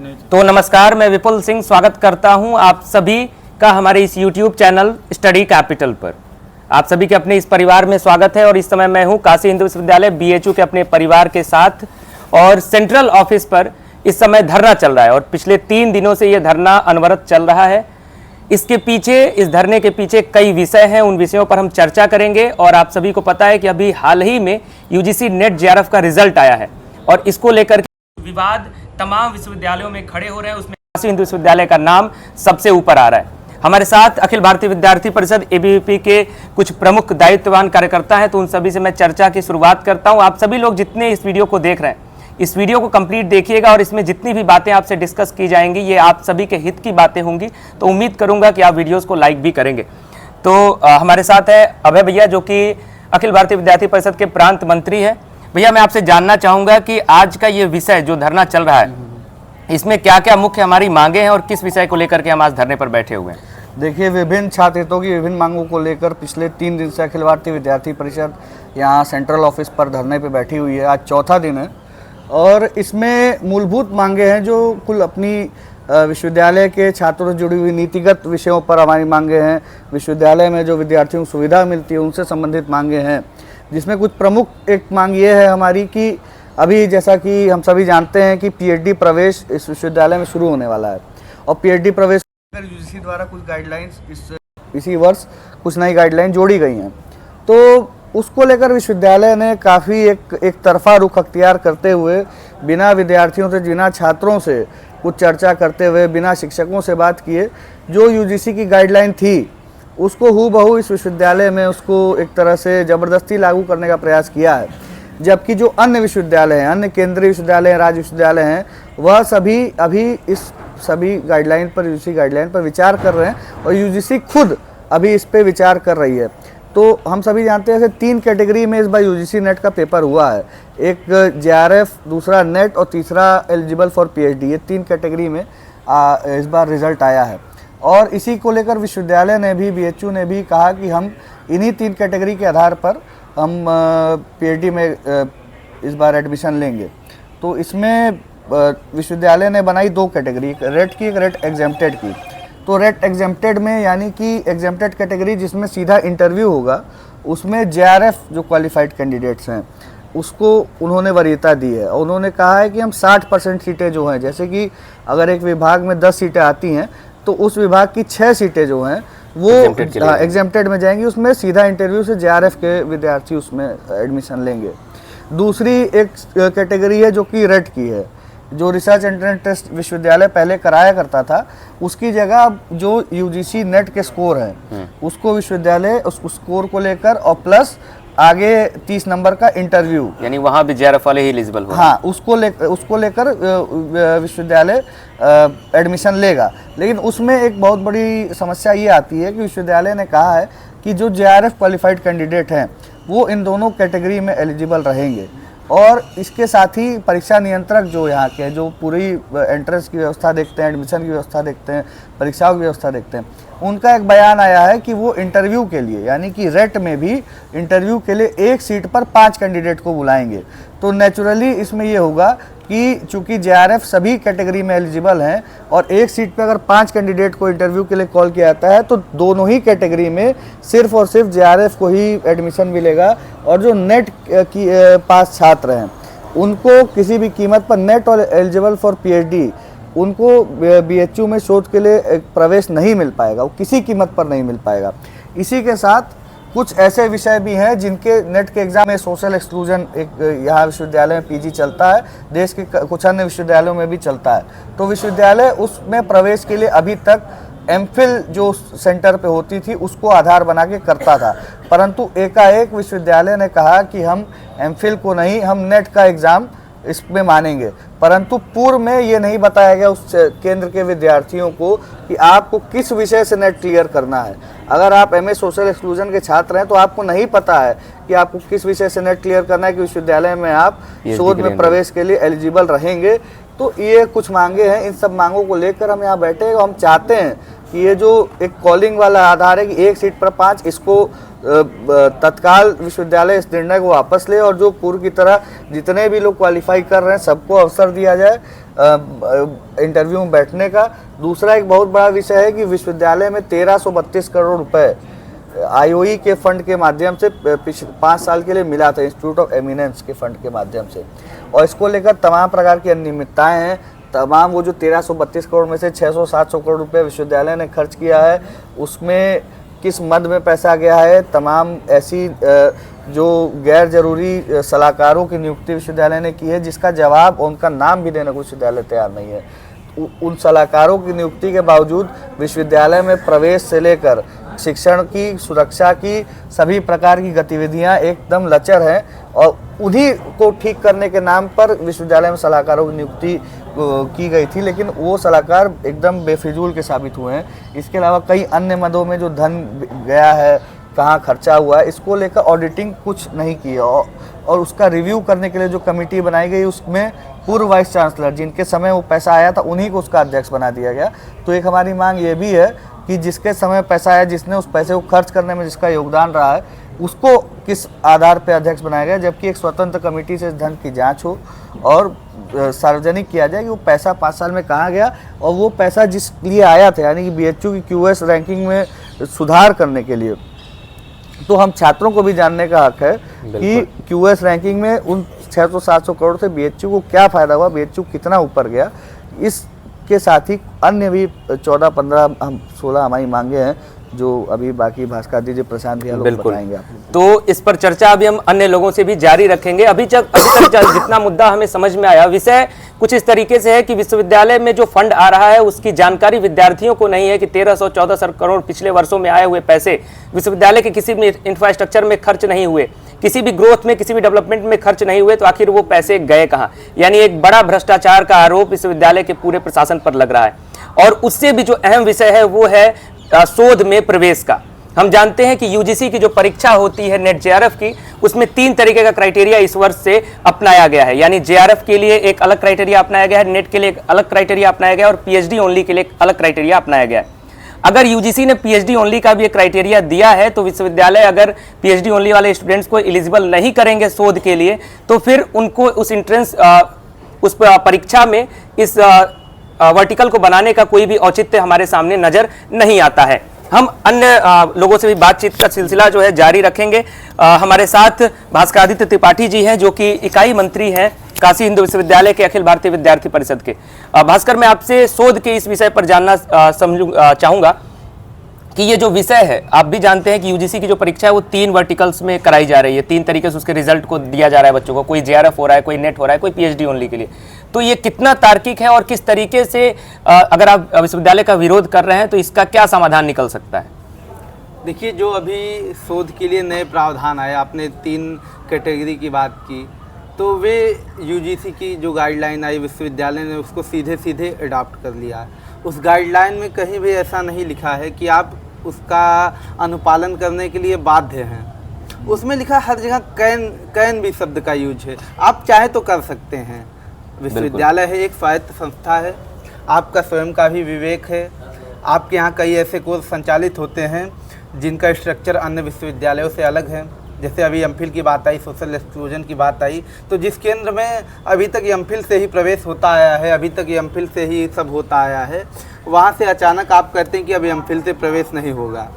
तो नमस्कार, मैं विपुल सिंह स्वागत करता हूं आप सभी का हमारे इस YouTube चैनल स्टडी कैपिटल पर। आप सभी के अपने इस परिवार में स्वागत है और इस समय मैं हूं काशी हिंदू विश्वविद्यालय BHU के अपने परिवार के साथ और सेंट्रल ऑफिस पर इस समय धरना चल रहा है और पिछले 3 दिनों से यह धरना अनवरत चल रहा है। इसके पीछे, इस धरने के पीछे कई विषय हैं, उन विषयों पर हम चर्चा करेंगे। और आप सभी को पता है कि अभी हाल ही में UGC नेट JRF का रिजल्ट आया है और इसको लेकर विवाद तमाम विश्वविद्यालयों में खड़े हो रहे हैं, उसमें काशी हिंदू विश्वविद्यालय का नाम सबसे ऊपर आ रहा है। हमारे साथ अखिल भारतीय विद्यार्थी परिषद ABVP के कुछ प्रमुख दायित्ववान कार्यकर्ता हैं, तो उन सभी से मैं चर्चा की शुरुआत करता हूं। आप सभी लोग जितने इस वीडियो को देख रहे हैं, इस वीडियो को कंप्लीट देखिएगा और इसमें जितनी भी बातें आपसे डिस्कस की जाएंगी ये आप सभी के हित की बातें होंगी, तो उम्मीद करूंगा कि आप वीडियोस को लाइक भी करेंगे। तो हमारे साथ है अभय भैया, जो कि अखिल भारतीय विद्यार्थी परिषद के प्रांत मंत्री है। भैया, मैं आपसे जानना चाहूंगा कि आज का ये विषय जो धरना चल रहा है, इसमें क्या क्या मुख्य हमारी मांगे हैं और किस विषय को लेकर के हम आज धरने पर बैठे हुए हैं। देखिए, विभिन्न छात्र हितों की विभिन्न मांगों को लेकर पिछले 3 दिन से अखिल भारतीय विद्यार्थी परिषद यहाँ सेंट्रल ऑफिस पर धरने पर बैठी हुई है। आज चौथा दिन है और इसमें मूलभूत मांगे हैं जो कुल अपनी विश्वविद्यालय के छात्रों से जुड़ी हुई नीतिगत विषयों पर हमारी मांगे हैं। विश्वविद्यालय में जो विद्यार्थियों को सुविधा मिलती है उनसे संबंधित मांगे हैं, जिसमें कुछ प्रमुख एक मांग ये है हमारी कि अभी जैसा कि हम सभी जानते हैं कि PhD प्रवेश इस विश्वविद्यालय में शुरू होने वाला है और PhD प्रवेश UGC द्वारा कुछ गाइडलाइंस इसी वर्ष कुछ नई गाइडलाइन जोड़ी गई हैं। तो उसको लेकर विश्वविद्यालय ने काफ़ी एक तरफा रुख अख्तियार करते हुए, बिना विद्यार्थियों से, बिना छात्रों से कुछ चर्चा करते हुए, बिना शिक्षकों से बात किए, जो UGC की गाइडलाइन थी उसको हूबहू इस विश्वविद्यालय में उसको एक तरह से ज़बरदस्ती लागू करने का प्रयास किया है। जबकि जो अन्य विश्वविद्यालय हैं, अन्य केंद्रीय विश्वविद्यालय हैं, राज्य विश्वविद्यालय हैं, वह सभी अभी इस सभी गाइडलाइन पर, UGC गाइडलाइन पर विचार कर रहे हैं और UGC खुद अभी इस पर विचार कर रही है। तो हम सभी जानते हैं कि 3 कैटेगरी में इस बार UGC नेट का पेपर हुआ है। एक JRF, दूसरा नेट और तीसरा एलिजिबल फॉर PhD। ये 3 कैटेगरी में इस बार रिजल्ट आया है और इसी को लेकर विश्वविद्यालय ने भी, BHU ने भी कहा कि हम इन्हीं 3 कैटेगरी के आधार पर हम PhD में इस बार एडमिशन लेंगे। तो इसमें विश्वविद्यालय ने बनाई 2 कैटेगरी, एक रेट की, एक रेट एग्जेम्प्टेड की। तो रेट एग्जेम्प्टेड में, यानी कि एग्जेम्प्टेड कैटेगरी जिसमें सीधा इंटरव्यू होगा, उसमें JRF जो क्वालिफाइड कैंडिडेट्स हैं उसको उन्होंने वरीयता दी है और उन्होंने कहा है कि हम 60% सीटें जो हैं, जैसे कि अगर एक विभाग में 10 सीटें आती हैं तो उस विभाग की 6 सीटें जो हैं वो एग्जेम्प्टेड में जाएंगी, उसमें सीधा इंटरव्यू से JRF के विद्यार्थी उसमें एडमिशन लेंगे। दूसरी एक कैटेगरी है जो कि रेट की है, जो रिसर्च एंट्रेंस टेस्ट विश्वविद्यालय पहले कराया करता था, उसकी जगह जो UGC नेट के स्कोर हैं उसको विश्वविद्यालय उस स्कोर को लेकर और प्लस आगे 30 नंबर का इंटरव्यू, यानी वहाँ भी JRF वाले ही एलिजिबल हो। हाँ, उसको लेकर विश्वविद्यालय एडमिशन लेगा। लेकिन उसमें एक बहुत बड़ी समस्या ये आती है कि विश्वविद्यालय ने कहा है कि जो JRF क्वालिफाइड कैंडिडेट हैं वो इन दोनों कैटेगरी में एलिजिबल रहेंगे और इसके साथ ही परीक्षा नियंत्रक जो यहाँ के, जो पूरी एंट्रेंस की व्यवस्था देखते हैं, एडमिशन की व्यवस्था देखते हैं, परीक्षाओं की व्यवस्था देखते हैं, उनका एक बयान आया है कि वो इंटरव्यू के लिए, यानी कि रेट में भी इंटरव्यू के लिए एक सीट पर 5 कैंडिडेट को बुलाएंगे। तो नेचुरली इसमें ये होगा कि चूंकि JRF सभी कैटेगरी में एलिजिबल हैं और एक सीट पर अगर 5 कैंडिडेट को इंटरव्यू के लिए कॉल किया जाता है तो दोनों ही कैटेगरी में सिर्फ और सिर्फ JRF को ही एडमिशन मिलेगा और जो नेट की पास छात्र हैं उनको किसी भी कीमत पर, नेट और एलिजिबल फॉर PhD, उनको BHU में शोध के लिए प्रवेश नहीं मिल पाएगा, वो किसी कीमत पर नहीं मिल पाएगा। इसी के साथ कुछ ऐसे विषय भी हैं जिनके नेट के एग्जाम में सोशल एक्सक्लूजन एक यहाँ विश्वविद्यालय में PG चलता है, देश के कुछ अन्य विश्वविद्यालयों में भी चलता है। तो विश्वविद्यालय उसमें प्रवेश के लिए अभी तक MPhil जो सेंटर पे होती थी उसको आधार बना के करता था, परंतु एकाएक विश्वविद्यालय ने कहा कि हम MPhil को नहीं, हम नेट का एग्ज़ाम इसमें मानेंगे। परंतु पूर्व में ये नहीं बताया गया उस केंद्र के विद्यार्थियों को कि आपको किस विषय से नेट क्लियर करना है। अगर आप MA सोशल एक्सक्लूजन के छात्र हैं तो आपको नहीं पता है कि आपको किस विषय से नेट क्लियर करना है कि विश्वविद्यालय में आप शोध में प्रवेश के लिए एलिजिबल रहेंगे। तो ये कुछ मांगे हैं, इन सब मांगों को लेकर हम यहाँ बैठे हैं। हम चाहते हैं कि ये जो एक कॉलिंग वाला आधार है कि एक सीट पर 5, इसको तत्काल विश्वविद्यालय इस निर्णय को वापस ले और जो पूर्व की तरह जितने भी लोग क्वालिफाई कर रहे हैं सबको अवसर दिया जाए। इंटरव्यू में बैठने का। दूसरा एक बहुत बड़ा विषय है कि विश्वविद्यालय में 1332 करोड़ रुपए आईओई के फंड के माध्यम से 5 साल के लिए मिला था, इंस्टीट्यूट ऑफ एमिनेंस के फंड के माध्यम से, और इसको लेकर तमाम प्रकार की अनियमितताएं हैं। तमाम वो जो 1332 करोड़ में से 600-700 करोड़ रुपए विश्वविद्यालय ने खर्च किया है, उसमें किस मद में पैसा गया है, तमाम ऐसी जो गैर जरूरी सलाहकारों की नियुक्ति विश्वविद्यालय ने की है, जिसका जवाब और उनका नाम भी देने को विश्वविद्यालय तैयार नहीं है। उन सलाहकारों की नियुक्ति के बावजूद विश्वविद्यालय में प्रवेश से लेकर शिक्षण की, सुरक्षा की, सभी प्रकार की गतिविधियां एकदम लचर हैं, और उन्हीं को ठीक करने के नाम पर विश्वविद्यालय में सलाहकारों की नियुक्ति की गई थी, लेकिन वो सलाहकार एकदम बेफिजूल के साबित हुए हैं। इसके अलावा कई अन्य मदों में जो धन गया है, कहाँ खर्चा हुआ है, इसको लेकर ऑडिटिंग कुछ नहीं की है, और उसका रिव्यू करने के लिए जो कमेटी बनाई गई उसमें पूर्व वाइस चांसलर जिनके समय वो पैसा आया था उन्हीं को उसका अध्यक्ष बना दिया गया। तो एक हमारी मांग ये भी है कि जिसके समय पैसा आया, जिसने उस पैसे को खर्च करने में जिसका योगदान रहा है, उसको किस आधार पर अध्यक्ष बनाया गया, जबकि एक स्वतंत्र कमेटी से इस धन की जांच हो और सार्वजनिक किया जाए कि वो पैसा 5 साल में कहाँ गया, और वो पैसा जिस लिए आया था, यानी कि बीएचयू की क्यूएस रैंकिंग में सुधार करने के लिए, तो हम छात्रों को भी जानने का हक है कि क्यूएस रैंकिंग में उन 600-700 करोड़ से बीएचयू को क्या फ़ायदा हुआ, बीएचयू कितना ऊपर गया। इसके साथ ही अन्य भी 14-15-16 हमारी मांगे हैं, जो अभी बाकी भास्कर जी, प्रशांत भैया लोग बताएंगे आपको। तो इस पर चर्चा अभी हम अन्य लोगों से भी जारी रखेंगे। अभी तक जितना मुद्दा हमें समझ में आया, विषय कुछ इस तरीके से है कि विश्वविद्यालय में जो फंड आ रहा है उसकी जानकारी विद्यार्थियों को नहीं है कि 1314 करोड़ पिछले वर्षों में आए हुए पैसे विश्वविद्यालय के किसी भी इंफ्रास्ट्रक्चर में खर्च नहीं हुए, किसी भी ग्रोथ में, किसी भी डेवलपमेंट में खर्च नहीं हुए, तो आखिर वो पैसे गए कहाँ। यानी एक बड़ा भ्रष्टाचार का आरोप विश्वविद्यालय के पूरे प्रशासन पर लग रहा है। और उससे भी जो अहम विषय है वो है शोध में प्रवेश का। हम जानते हैं कि यूजीसी की जो परीक्षा होती है नेट जेआरएफ की, उसमें 3 तरीके का क्राइटेरिया इस वर्ष से अपनाया गया है। यानी जेआरएफ के लिए एक अलग क्राइटेरिया अपनाया गया है, नेट के लिए एक अलग क्राइटेरिया अपनाया गया है, और पीएचडी ओनली के लिए एक अलग क्राइटेरिया अपनाया गया है। अगर यूजीसी ने पीएचडी ओनली का भी एक क्राइटेरिया दिया है, तो विश्वविद्यालय अगर पीएचडी ओनली वाले स्टूडेंट्स को एलिजिबल नहीं करेंगे शोध के लिए, तो फिर उनको उस एंट्रेंस उस परीक्षा में इस वर्टिकल को बनाने का कोई भी औचित्य हमारे सामने नजर नहीं आता है। हम अन्य लोगों से भी बातचीत का सिलसिला जो है जारी रखेंगे। हमारे साथ भास्करादित्य त्रिपाठी जी हैं, जो कि इकाई मंत्री हैं काशी हिंदू विश्वविद्यालय के अखिल भारतीय विद्यार्थी परिषद के। भास्कर, मैं आपसे शोध के इस विषय पर जानना चाहूँगा कि ये जो विषय है, आप भी जानते हैं कि यूजीसी की जो परीक्षा है वो 3 वर्टिकल्स में कराई जा रही है, 3 तरीके से उसके रिजल्ट को दिया जा रहा है बच्चों को, कोई जेआरएफ हो रहा है, कोई नेट हो रहा है, कोई पीएचडी ओनली के लिए। तो ये कितना तार्किक है और किस तरीके से अगर आप विश्वविद्यालय का विरोध कर रहे हैं तो इसका क्या समाधान निकल सकता है? देखिए, जो अभी शोध के लिए नए प्रावधान आए, आपने 3 कैटेगरी की बात की, तो वे यूजीसी की जो गाइडलाइन आई, विश्वविद्यालय ने उसको सीधे सीधे अडॉप्ट कर लिया। उस गाइडलाइन में कहीं भी ऐसा नहीं लिखा है कि आप उसका अनुपालन करने के लिए बाध्य हैं। उसमें लिखा हर जगह कैन भी शब्द का यूज है। आप चाहे तो कर सकते हैं। विश्वविद्यालय है, एक स्वायत्त संस्था है, आपका स्वयं का भी विवेक है। आपके यहाँ कई ऐसे कोर्स संचालित होते हैं जिनका स्ट्रक्चर अन्य विश्वविद्यालयों से अलग है। जैसे अभी एमफिल की बात आई, सोशल एक्सक्लूजन की बात आई, तो जिस केंद्र में अभी तक एमफिल से ही प्रवेश होता आया है, अभी तक एमफिल से ही सब होता आया है, वहाँ से अचानक आप कहते हैं कि अब एमफिल से प्रवेश नहीं होगा।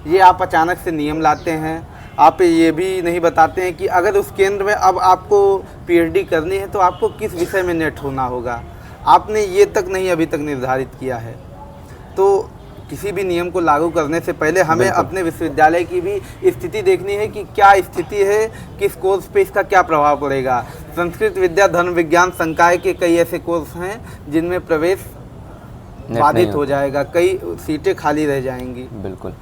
ये आप अचानक से नियम लाते हैं। आप ये भी नहीं बताते हैं कि अगर उस केंद्र में अब आपको पीएचडी करनी है तो आपको किस विषय में नेट होना होगा। आपने ये तक नहीं अभी तक निर्धारित किया है। तो किसी भी नियम को लागू करने से पहले हमें अपने विश्वविद्यालय की भी स्थिति देखनी है कि क्या स्थिति है, किस कोर्स पे इसका क्या प्रभाव पड़ेगा। संस्कृत विद्या, धर्म विज्ञान संकाय के कई ऐसे कोर्स हैं जिनमें प्रवेश बाधित हो जाएगा, कई सीटें खाली रह जाएंगी। बिल्कुल।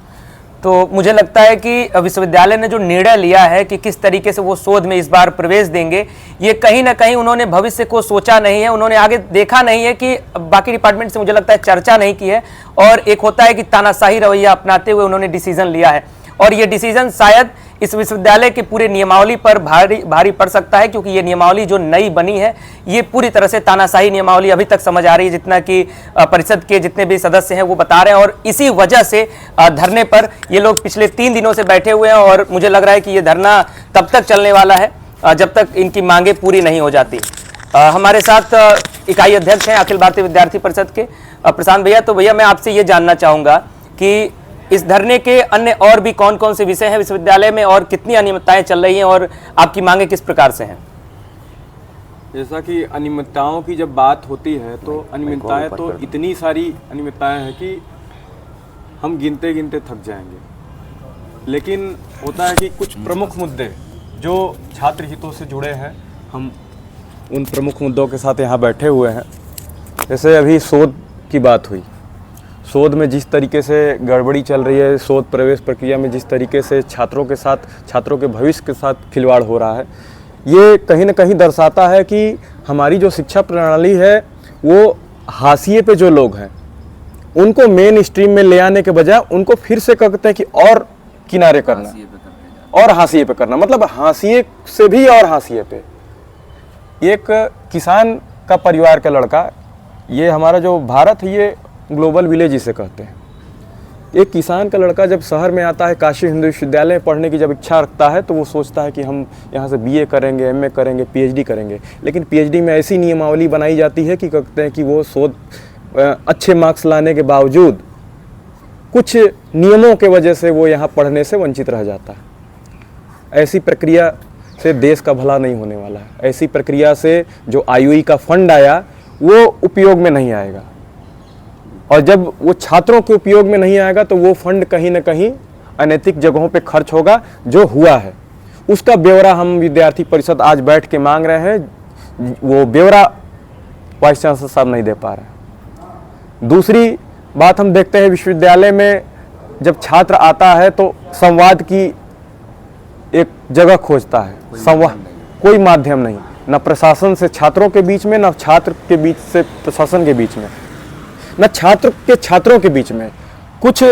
तो मुझे लगता है कि विश्वविद्यालय ने जो निर्णय लिया है कि किस तरीके से वो शोध में इस बार प्रवेश देंगे, ये कहीं ना कहीं उन्होंने भविष्य को सोचा नहीं है, उन्होंने आगे देखा नहीं है कि बाकी डिपार्टमेंट से मुझे लगता है चर्चा नहीं की है। और एक होता है कि तानाशाही रवैया अपनाते हुए उन्होंने डिसीजन लिया है, और ये डिसीजन शायद इस विश्वविद्यालय के पूरे नियमावली पर भारी पड़ सकता है, क्योंकि ये नियमावली जो नई बनी है ये पूरी तरह से तानाशाही नियमावली अभी तक समझ आ रही है, जितना कि परिषद के जितने भी सदस्य हैं वो बता रहे हैं। और इसी वजह से धरने पर ये लोग पिछले 3 दिनों से बैठे हुए हैं, और मुझे लग रहा है कि ये धरना तब तक चलने वाला है जब तक इनकी मांगे पूरी नहीं हो जाती। हमारे साथ इकाई अध्यक्ष हैं अखिल भारतीय विद्यार्थी परिषद के प्रशांत भैया। तो भैया मैं आपसे ये जानना चाहूँगा कि इस धरने के अन्य और भी कौन कौन से विषय हैं विश्वविद्यालय में और कितनी अनियमितताएं चल रही हैं और आपकी मांगे किस प्रकार से हैं? जैसा कि अनियमितताओं की जब बात होती है तो अनियमितताएं तो इतनी सारी अनियमितताएं हैं कि हम गिनते गिनते थक जाएंगे। लेकिन होता है कि कुछ प्रमुख मुद्दे जो छात्र हितों से जुड़े हैं, हम उन प्रमुख मुद्दों के साथ यहाँ बैठे हुए हैं। जैसे अभी शोध की बात हुई, शोध में जिस तरीके से गड़बड़ी चल रही है, शोध प्रवेश प्रक्रिया में जिस तरीके से छात्रों के साथ, छात्रों के भविष्य के साथ खिलवाड़ हो रहा है, ये कहीं ना कहीं दर्शाता है कि हमारी जो शिक्षा प्रणाली है वो हाशिए पे जो लोग हैं उनको मेन स्ट्रीम में ले आने के बजाय उनको फिर से कहते हैं कि और किनारे करना और हाशिए पे करना, मतलब हाशिए से भी और हाशिए पे। एक किसान का परिवार का लड़का, ये हमारा जो भारत है ये ग्लोबल विलेज इसे कहते हैं। एक किसान का लड़का जब शहर में आता है, काशी हिंदू विश्वविद्यालय में पढ़ने की जब इच्छा रखता है तो वो सोचता है कि हम यहाँ से बीए करेंगे, एमए करेंगे, पीएचडी करेंगे। लेकिन पीएचडी में ऐसी नियमावली बनाई जाती है कि कहते हैं कि वो शोध अच्छे मार्क्स लाने के बावजूद कुछ नियमों के वजह से वो यहाँ पढ़ने से वंचित रह जाता है। ऐसी प्रक्रिया से देश का भला नहीं होने वाला है। ऐसी प्रक्रिया से जो आईयूई का फंड आया वो उपयोग में नहीं आएगा, और जब वो छात्रों के उपयोग में नहीं आएगा तो वो फंड कहीं ना कहीं अनैतिक जगहों पे खर्च होगा, जो हुआ है उसका ब्यौरा हम विद्यार्थी परिषद आज बैठ के मांग रहे हैं। वो ब्यौरा वाइस चांसलर साहब नहीं दे पा रहे हैं। दूसरी बात हम देखते हैं, विश्वविद्यालय में जब छात्र आता है तो संवाद की एक जगह खोजता है, संवाद कोई माध्यम नहीं, न प्रशासन से छात्रों के बीच में, न छात्र के बीच से प्रशासन के बीच में, न छात्र के छात्रों के बीच में। कुछ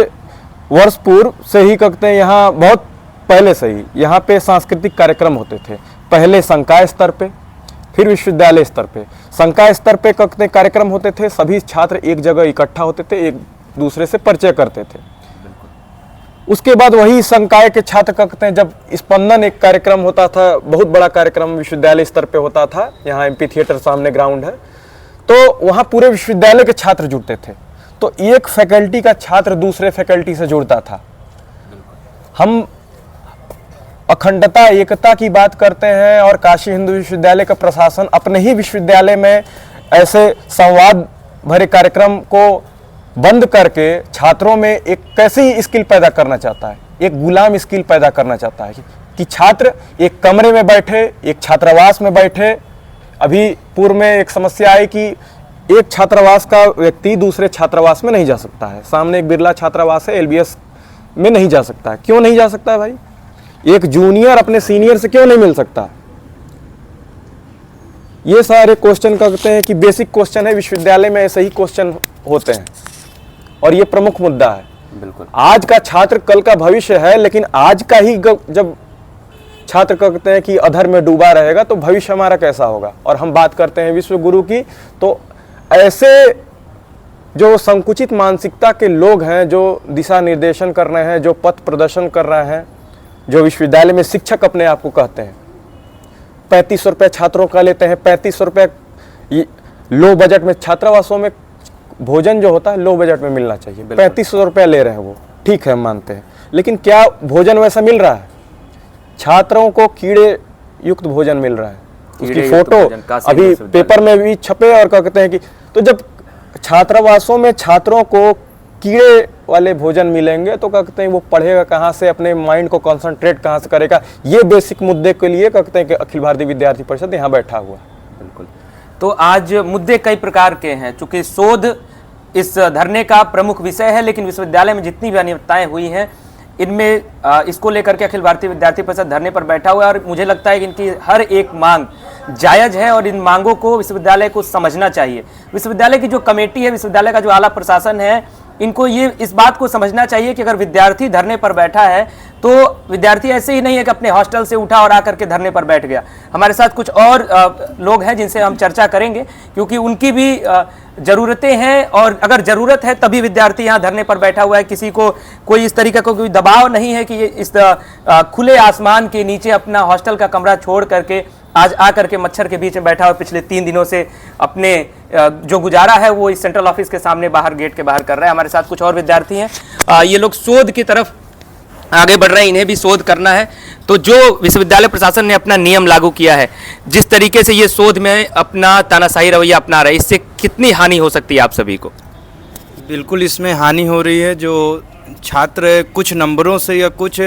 वर्ष पूर्व से ही कहते हैं, यहाँ बहुत पहले से ही यहाँ पे सांस्कृतिक कार्यक्रम होते थे। पहले संकाय स्तर पे, फिर विश्वविद्यालय स्तर पे। संकाय स्तर पे कहते हैं कार्यक्रम होते थे, सभी छात्र एक जगह इकट्ठा होते थे, एक दूसरे से परिचय करते थे। उसके बाद वही संकाय के छात्र कहते हैं, जब स्पंदन एक कार्यक्रम होता था, बहुत बड़ा कार्यक्रम विश्वविद्यालय स्तर पे होता था, यहाँ एमपी थिएटर सामने ग्राउंड है, तो वहाँ पूरे विश्वविद्यालय के छात्र जुड़ते थे। तो एक फैकल्टी का छात्र दूसरे फैकल्टी से जुड़ता था। हम अखंडता, एकता की बात करते हैं, और काशी हिंदू विश्वविद्यालय का प्रशासन अपने ही विश्वविद्यालय में ऐसे संवाद भरे कार्यक्रम को बंद करके छात्रों में एक कैसी स्किल पैदा करना चाहता है, एक गुलाम स्किल पैदा करना चाहता है कि छात्र एक कमरे में बैठे, एक छात्रावास में बैठे। अभी पूर्व में एक समस्या आई कि एक छात्रावास का व्यक्ति दूसरे छात्रावास में नहीं जा सकता है। सामने एक बिरला छात्रावास है, एलबीएस में नहीं जा सकता है। क्यों नहीं जा सकता है भाई? एक जूनियर अपने सीनियर से क्यों नहीं मिल सकता? ये सारे क्वेश्चन कहते हैं कि बेसिक क्वेश्चन है, विश्वविद्यालय में ऐसे ही क्वेश्चन होते हैं, और ये प्रमुख मुद्दा है। बिल्कुल, आज का छात्र कल का भविष्य है, लेकिन आज का ही जब छात्र कहते हैं कि अधर में डूबा रहेगा तो भविष्य हमारा कैसा होगा। और हम बात करते हैं विश्व गुरु की, तो ऐसे जो संकुचित मानसिकता के लोग हैं, जो दिशा निर्देशन कर रहे हैं, जो पथ प्रदर्शन कर रहे हैं, जो विश्वविद्यालय में शिक्षक अपने आप को कहते हैं, 3500 रुपये छात्रों का लेते हैं। 3500 रुपये लो बजट में, छात्रावासों में भोजन जो होता है लो बजट में मिलना चाहिए। 3500 रुपया ले रहे हैं वो, ठीक है, हम मानते हैं, लेकिन क्या भोजन वैसा मिल रहा है? छात्रों को कीड़े युक्त भोजन मिल रहा है। उसकी फोटो अभी पेपर में भी छपे, और कहते हैं कि तो जब छात्रावासों में छात्रों को कीड़े वाले भोजन मिलेंगे तो कहते हैं वो पढ़ेगा कहाँ से, अपने माइंड को कंसंट्रेट कहाँ से करेगा? ये बेसिक मुद्दे के लिए कहते हैं कि अखिल भारतीय विद्यार्थी परिषद यहाँ बैठा हुआ। बिल्कुल, तो आज मुद्दे कई प्रकार के हैं। चूंकि शोध इस धरने का प्रमुख विषय है, लेकिन विश्वविद्यालय में जितनी भी अनियमितताएं हुई हैं, इनमें इसको लेकर के अखिल भारतीय विद्यार्थी परिषद धरने पर बैठा हुआ है। और मुझे लगता है कि इनकी हर एक मांग जायज़ है, और इन मांगों को विश्वविद्यालय को समझना चाहिए। विश्वविद्यालय की जो कमेटी है, विश्वविद्यालय का जो आला प्रशासन है, इनको ये इस बात को समझना चाहिए कि अगर विद्यार्थी धरने पर बैठा है तो विद्यार्थी ऐसे ही नहीं है कि अपने हॉस्टल से उठा और आकर के धरने पर बैठ गया। हमारे साथ कुछ और लोग हैं जिनसे हम चर्चा करेंगे, क्योंकि उनकी भी ज़रूरतें हैं, और अगर ज़रूरत है तभी विद्यार्थी यहाँ धरने पर बैठा हुआ है। किसी को कोई इस तरीके का कोई दबाव नहीं है कि ये इस खुले आसमान के नीचे अपना हॉस्टल का कमरा छोड़ करके आज आकर के मच्छर के बीच में बैठा हुआ पिछले 3 दिनों से अपने जो गुजारा है वो इस सेंट्रल ऑफिस के सामने बाहर गेट के बाहर कर रहा है। हमारे साथ कुछ और विद्यार्थी हैं, ये लोग शोध की तरफ आगे बढ़ रहे हैं, इन्हें भी शोध करना है। तो जो विश्वविद्यालय प्रशासन ने अपना नियम लागू किया है, जिस तरीके से ये शोध में अपना तानाशाही रवैया अपना रहा है, इससे कितनी हानि हो सकती है आप सभी को? बिल्कुल इसमें हानि हो रही है। जो छात्र कुछ नंबरों से या कुछ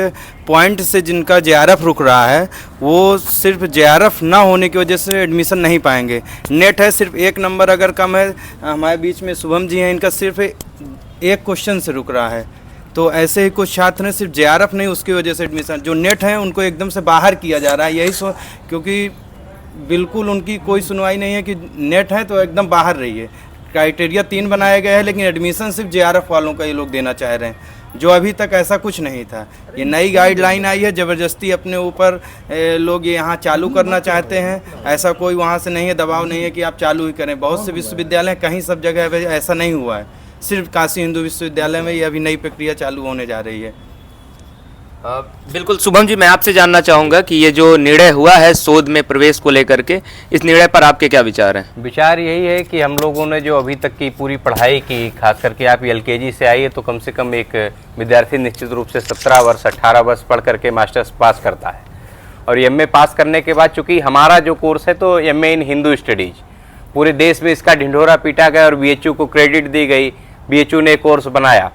पॉइंट से जिनका जेआरएफ रुक रहा है, वो सिर्फ जेआरएफ ना होने की वजह से एडमिशन नहीं पाएंगे। नेट है, सिर्फ 1 नंबर अगर कम है, हमारे बीच में शुभम जी हैं, इनका सिर्फ 1 क्वेश्चन से रुक रहा है। तो ऐसे ही कुछ छात्र हैं, सिर्फ जेआरएफ नहीं, उसकी वजह से एडमिशन, जो नेट है उनको एकदम से बाहर किया जा रहा है। यही क्योंकि बिल्कुल उनकी कोई सुनवाई नहीं है कि नेट है तो एकदम बाहर रहिए। क्राइटेरिया 3 बनाया गया है, लेकिन एडमिशन सिर्फ जेआरएफ वालों का ये लोग देना चाह रहे हैं, जो अभी तक ऐसा कुछ नहीं था। ये नई गाइडलाइन आई है, ज़बरदस्ती अपने ऊपर लोग ये यहाँ चालू करना चाहते हैं। ऐसा कोई वहाँ से नहीं है, दबाव नहीं है कि आप चालू ही करें। बहुत से विश्वविद्यालय कहीं सब जगह ऐसा नहीं हुआ है, सिर्फ काशी हिंदू विश्वविद्यालय में ये अभी नई प्रक्रिया चालू होने जा रही है। बिल्कुल शुभम जी, मैं आपसे जानना चाहूँगा कि ये जो निर्णय हुआ है शोध में प्रवेश को लेकर के, इस निर्णय पर आपके क्या विचार हैं? विचार यही है कि हम लोगों ने जो अभी तक की पूरी पढ़ाई की, खास करके आप एलकेजी से आइए तो कम से कम एक विद्यार्थी निश्चित रूप से 17 वर्ष 18 वर्ष पढ़ करके मास्टर्स पास करता है। और एमए पास करने के बाद, चूँकि हमारा जो कोर्स है तो एमए इन हिंदू स्टडीज़, पूरे देश में इसका ढिंढोरा पीटा गया और बीएचयू को क्रेडिट दी गई। बीएचयू ने कोर्स बनाया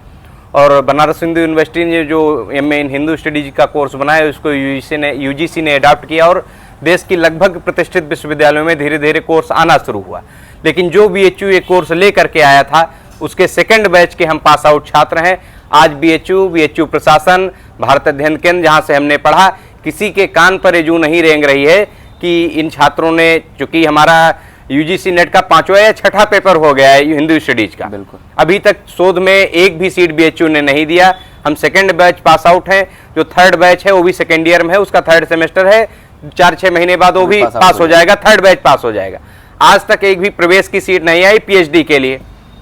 और बनारस हिंदू यूनिवर्सिटी ने जो एमए इन हिंदू स्टडीज का कोर्स बनाया, उसको यूजीसी ने अडॉप्ट किया और देश की लगभग प्रतिष्ठित विश्वविद्यालयों में धीरे धीरे कोर्स आना शुरू हुआ। लेकिन जो बीएचयू ये कोर्स ले करके आया था, उसके 2nd बैच के हम पास आउट छात्र हैं। आज बीएचयू प्रशासन, भारत अध्ययन केंद्र, जहाँ से हमने पढ़ा, किसी के कान पर ये जू नहीं रेंग रही है कि इन छात्रों ने, चूँकि हमारा यूजीसी नेट का 5वां या 6ठा पेपर हो गया है हिंदू स्टडीज का, बिल्कुल अभी तक शोध में एक भी सीट बीएचयू ने नहीं दिया। हम 2nd बैच पास आउट हैं। जो 3rd बैच है वो भी 2nd ईयर में है, उसका 3rd सेमेस्टर है, 4-6 महीने बाद वो भी पास हो जाएगा, 3rd बैच पास हो जाएगा। आज तक एक भी प्रवेश की सीट नहीं आई पीएचडी के लिए।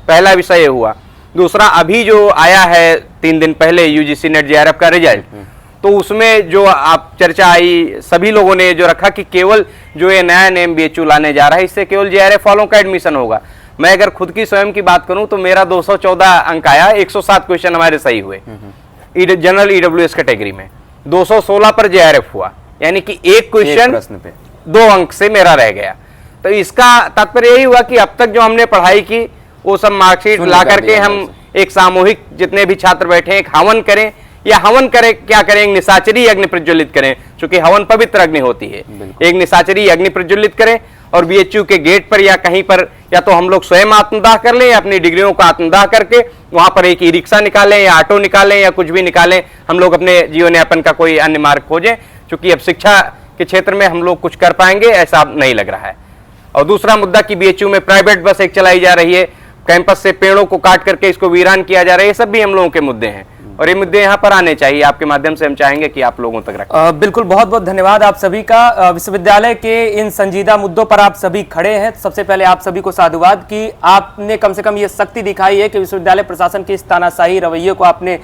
पहला विषय हुआ। दूसरा, अभी जो आया है 3 दिन पहले यूजीसी नेट जेआरएफ का रिजल्ट, तो उसमें जो आप चर्चा आई, सभी लोगों ने जो रखा कि केवल जो ये नया नेम बीएचयू लाने जा रहा है, इससे केवल जेआरएफ वालों का एडमिशन होगा। मैं अगर खुद की स्वयं की बात करूं तो मेरा 214 अंक आया, 107 क्वेश्चन हमारे सही हुए जनरल ईडब्ल्यूएस कैटेगरी में, 216 पर जेआरएफ हुआ, यानी कि एक क्वेश्चन 2 अंक से मेरा रह गया। तो इसका तात्पर्य यही हुआ कि अब तक जो हमने पढ़ाई की वो सब मार्कशीट ला करके हम एक सामूहिक, जितने भी छात्र बैठे, एक हवन करें, या हवन करें, क्या करें, एक निशाचरी अग्नि प्रज्वलित करें, क्योंकि हवन पवित्र अग्नि होती है। एक निशाचरी अग्नि प्रज्वलित करें और बीएचयू के गेट पर या कहीं पर, या तो हम लोग स्वयं आत्मदाह कर लें या अपनी डिग्रियों का आत्मदाह करके वहां पर एक ई रिक्शा निकालें या ऑटो निकालें या कुछ भी निकालें, हम लोग अपने जीवन यापन का कोई अन्य मार्ग खोजें, क्योंकि अब शिक्षा के क्षेत्र में हम लोग कुछ कर पाएंगे ऐसा नहीं लग रहा है। और दूसरा मुद्दा कि बीएचयू में प्राइवेट बस एक चलाई जा रही है, कैंपस से पेड़ों को काट करके इसको वीरान किया जा रहा है, ये सब भी हम लोगों के मुद्दे हैं और ये मुद्दे यहाँ पर आने चाहिए। आपके माध्यम से हम चाहेंगे कि आप लोगों तक रखें। बिल्कुल, बहुत बहुत धन्यवाद आप सभी का। विश्वविद्यालय के इन संजीदा मुद्दों पर आप सभी खड़े हैं। सबसे पहले आप सभी को साधुवाद कि आपने कम से कम ये शक्ति दिखाई है कि विश्वविद्यालय प्रशासन की इस तानाशाही रवैये को आपने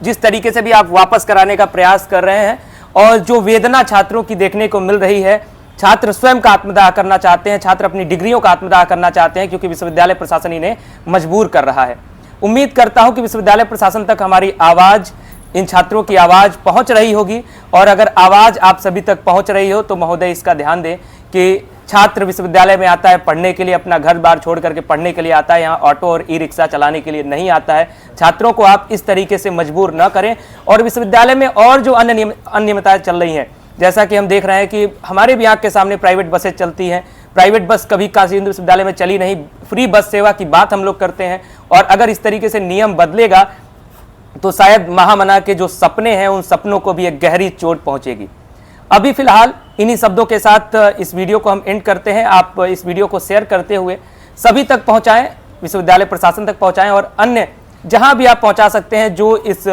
जिस तरीके से भी आप वापस कराने का प्रयास कर रहे हैं, और जो वेदना छात्रों की देखने को मिल रही है, छात्र स्वयं का आत्मदाह करना चाहते हैं, छात्र अपनी डिग्रियों का आत्मदाह करना चाहते हैं, क्योंकि विश्वविद्यालय प्रशासन इन्हें मजबूर कर रहा है। उम्मीद करता हूं कि विश्वविद्यालय प्रशासन तक हमारी आवाज, इन छात्रों की आवाज पहुंच रही होगी, और अगर आवाज आप सभी तक पहुंच रही हो तो महोदय इसका ध्यान दें कि छात्र विश्वविद्यालय में आता है पढ़ने के लिए, अपना घर बार छोड़ करके पढ़ने के लिए आता है, यहाँ ऑटो और ई रिक्शा चलाने के लिए नहीं आता है। छात्रों को आप इस तरीके से मजबूर न करें। और विश्वविद्यालय में और जो अन्य अनियमितताएं चल रही हैं, जैसा कि हम देख रहे हैं कि हमारे भी आँख के सामने प्राइवेट बसें चलती हैं, प्राइवेट बस कभी काशी हिंदू विश्वविद्यालय में चली नहीं, फ्री बस सेवा की बात हम लोग करते हैं। और अगर इस तरीके से नियम बदलेगा तो शायद महामना के जो सपने हैं उन सपनों को भी एक गहरी चोट पहुंचेगी। अभी फिलहाल इन्हीं शब्दों के साथ इस वीडियो को हम एंड करते हैं। आप इस वीडियो को शेयर करते हुए सभी तक पहुंचाएं, विश्वविद्यालय प्रशासन तक पहुंचाएं, और अन्य जहां भी आप पहुंचा सकते हैं जो इस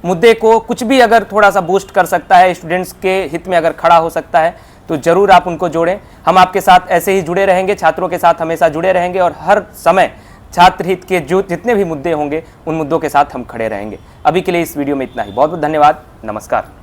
मुद्दे को कुछ भी अगर थोड़ा सा बूस्ट कर सकता है, स्टूडेंट्स के हित में अगर खड़ा हो सकता है, तो जरूर आप उनको जोड़ें। हम आपके साथ ऐसे ही जुड़े रहेंगे, छात्रों के साथ हमेशा जुड़े रहेंगे, और हर समय छात्र हित के जो जितने भी मुद्दे होंगे उन मुद्दों के साथ हम खड़े रहेंगे। अभी के लिए इस वीडियो में इतना ही। बहुत बहुत धन्यवाद। नमस्कार।